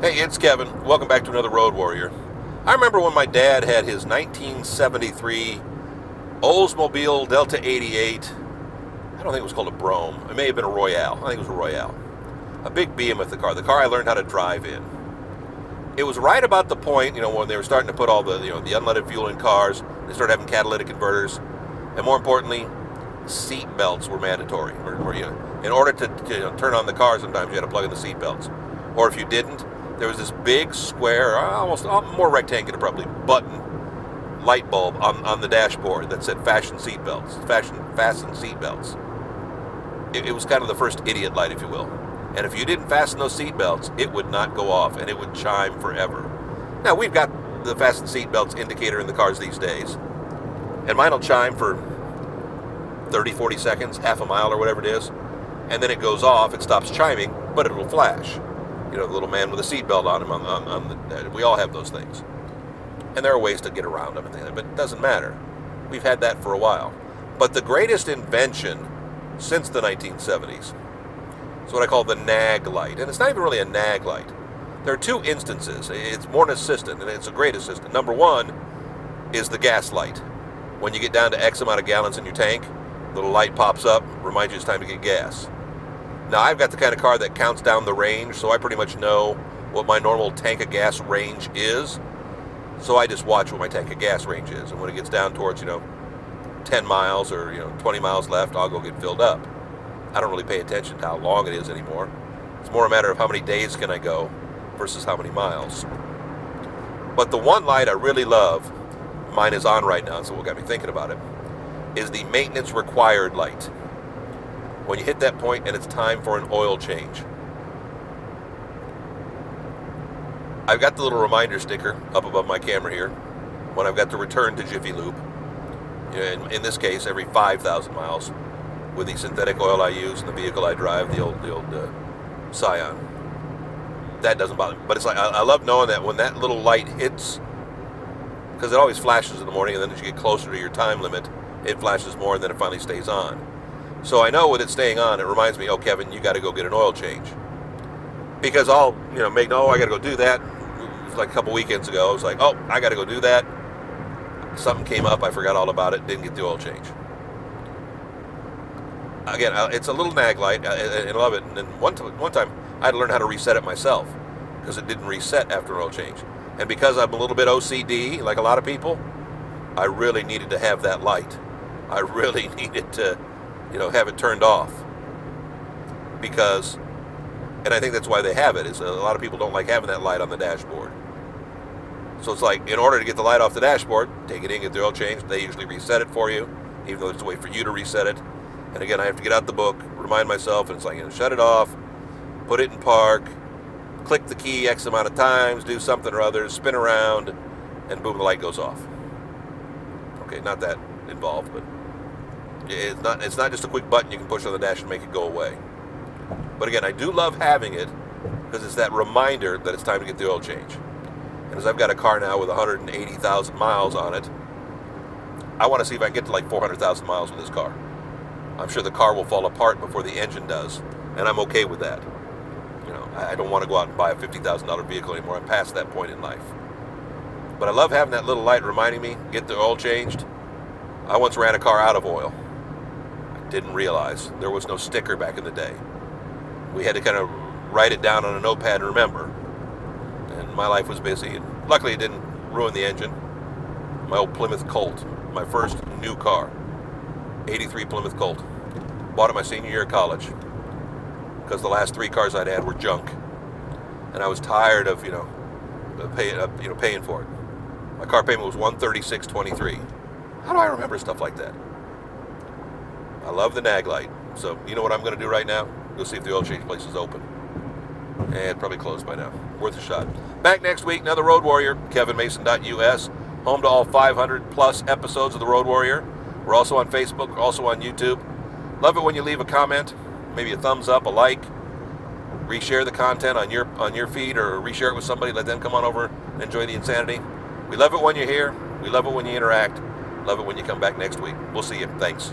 Hey, it's Kevin. Welcome back to another Road Warrior. I remember when my dad had his 1973 Oldsmobile Delta 88. I don't think it was called a Brougham. It may have been a Royale. I think it was a Royale. A big behemoth, the car I learned how to drive in. It was right about the point, when they were starting to put all the unleaded fuel in cars. They started having catalytic converters, and more importantly, seat belts were mandatory. In order to turn on the car, sometimes you had to plug in the seat belts, or if you didn't, there was this big square, almost more rectangular probably, button light bulb on the dashboard that said fasten seat belts. It was kind of the first idiot light, if you will. And if you didn't fasten those seat belts, it would not go off, and it would chime forever. Now, we've got the fasten seat belts indicator in the cars these days, and mine will chime for 30, 40 seconds, half a mile or whatever it is, and then it goes off, it stops chiming, but it will flash. The little man with a seatbelt on him. We all have those things. And there are ways to get around them, but it doesn't matter. We've had that for a while. But the greatest invention since the 1970s is what I call the nag light. And it's not even really a nag light. There are two instances. It's more an assistant, and it's a great assistant. Number one is the gas light. When you get down to X amount of gallons in your tank, a little light pops up, reminds you it's time to get gas. Now, I've got the kind of car that counts down the range, so I pretty much know what my normal tank of gas range is. So I just watch what my tank of gas range is. And when it gets down towards, 10 miles or, 20 miles left, I'll go get filled up. I don't really pay attention to how long it is anymore. It's more a matter of how many days can I go versus how many miles. But the one light I really love, mine is on right now, so what got me thinking about it, is the maintenance required light. When you hit that point and it's time for an oil change. I've got the little reminder sticker up above my camera here when I've got to return to Jiffy Lube. In this case, every 5,000 miles with the synthetic oil I use and the vehicle I drive, the old Scion. That doesn't bother me. But it's like, I love knowing that when that little light hits, because it always flashes in the morning, and then as you get closer to your time limit, it flashes more, and then it finally stays on. So I know with it staying on, it reminds me, oh, Kevin, you got to go get an oil change. Because I'll, I got to go do that. It was like a couple weekends ago. I was like, oh, I got to go do that. Something came up. I forgot all about it. Didn't get the oil change. Again, it's a little nag light. I love it. And then one time, I had to learn how to reset it myself because it didn't reset after an oil change. And because I'm a little bit OCD, like a lot of people, I really needed to have that light. I really needed to have it turned off, because, and I think that's why they have it, is a lot of people don't like having that light on the dashboard. So it's like, in order to get the light off the dashboard, take it in, get the oil changed. They usually reset it for you, even though it's a way for you to reset it. And again, I have to get out the book, remind myself, and it's like, shut it off, put it in park, click the key X amount of times, do something or other, spin around, and boom, the light goes off. Okay, not that involved, but it's not just a quick button you can push on the dash and make it go away. But again, I do love having it because it's that reminder that it's time to get the oil change. And as I've got a car now with 180,000 miles on it, I want to see if I can get to like 400,000 miles with this car. I'm sure the car will fall apart before the engine does, and I'm okay with that. I don't want to go out and buy a $50,000 vehicle anymore. I'm past that point in life. But I love having that little light reminding me, get the oil changed. I once ran a car out of oil. Didn't realize there was no sticker back in the day. We had to kind of write it down on a notepad and remember. And my life was busy, and luckily it didn't ruin the engine. My old Plymouth Colt, my first new car, 83 Plymouth Colt. Bought it my senior year of college because the last three cars I'd had were junk, and I was tired of paying for it. My car payment was $136.23. How do I remember stuff like that? I love the nag light. So you know what I'm going to do right now? Go see if the oil change place is open. And probably closed by now. Worth a shot. Back next week, another Road Warrior, kevinmason.us. Home to all 500 plus episodes of the Road Warrior. We're also on Facebook, also on YouTube. Love it when you leave a comment, maybe a thumbs up, a like. Reshare the content on your feed, or reshare it with somebody. Let them come on over and enjoy the insanity. We love it when you're here. We love it when you interact. Love it when you come back next week. We'll see you. Thanks.